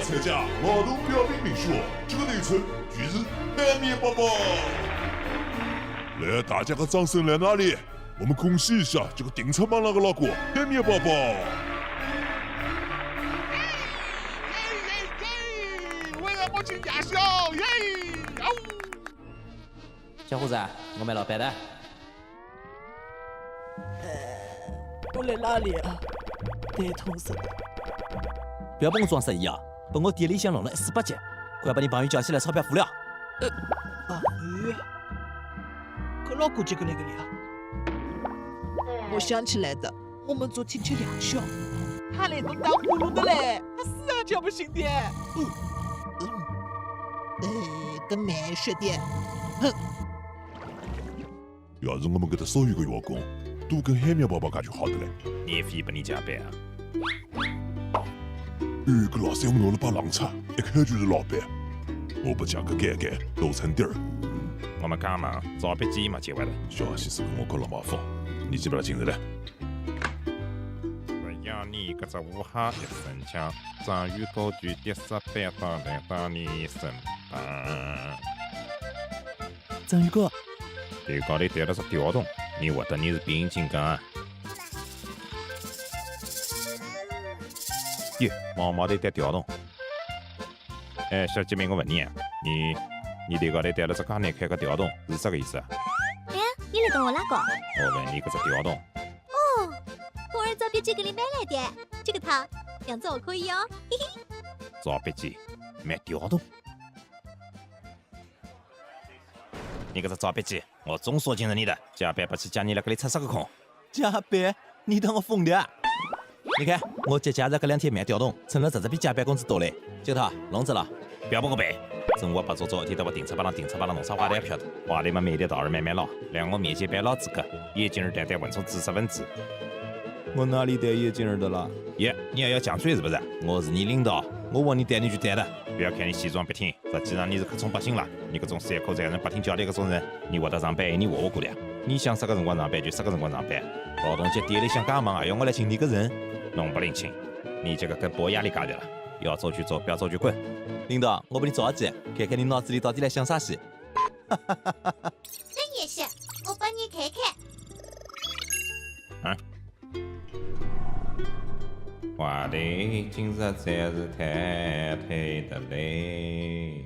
参加劳动标兵民宿，这个昵称就是海绵宝宝。来，大家的掌声来哪里？我们恭喜一下这个订餐榜那个老哥海绵宝宝。为了母亲驾校，耶！小伙子，我们老板的。我来哪里啊？头痛死了。不要帮我装失忆啊！把我店里向弄了18级，快把你朋友叫起来，钞票付了。朋友？可老估计个那个呀？我想起来的，我们昨天吃两宵，他那种当葫芦的嘞，他死啊叫不醒的。更慢些点。哼。要是我们给他少一个员工，都跟海绵宝宝感觉好的嘞。免费帮你加班啊！个老三我弄了把狼叉，一看就是老板。我不加个盖盖，露层底儿。我们讲嘛，招别急嘛，结完了。小西施跟我搞了麻烦，你记不了今日嘞？只要你搿只武侠一身枪，章鱼高举第18刀来到你身旁。章鱼哥，头高头带了只吊桶，你觉得你是变形金刚啊？哟，毛毛的带吊桶。哎，小姐妹，我问你啊，你头高头带了只介难看个吊桶，是啥个意思啊？哎，你来跟我哪个？我问你搿只吊桶。哦，我儿找编辑给你买来的，这个套样子好可以哦，嘿嘿。招别急，买吊桶。你搿只招别急，我总说清楚你的，加班不去加你了，搿里出啥个空？加班？你当我疯的啊？你看，我节假日搿2天慢调动，存了比加班工资多嘞。这个套弄着了，不要帮我背。正我不做一天到我订车帮弄啥话都不晓得。话里嘛每天到晚慢慢唠，让我面前摆老资格，眼睛儿淡淡问出知识分子。我哪里带眼镜儿的了？耶，你还要犟嘴是不是？我是你领导，我问你带你就带的。不要看你西装笔挺，实际上你是克冲百姓了。你搿种3口才人不听教的搿种人，你会得上班，你活过来。你想啥个辰光上班就啥个辰光上班。劳动节店里向介忙，还要我来请你个人，弄不领情。你这个跟博压力尬的了，要走就走，不要走就滚。领导，我帮你着急，看看你脑子里到底在想啥戏。真也是，我帮你看看。啊？话题今日才是太太的嘞。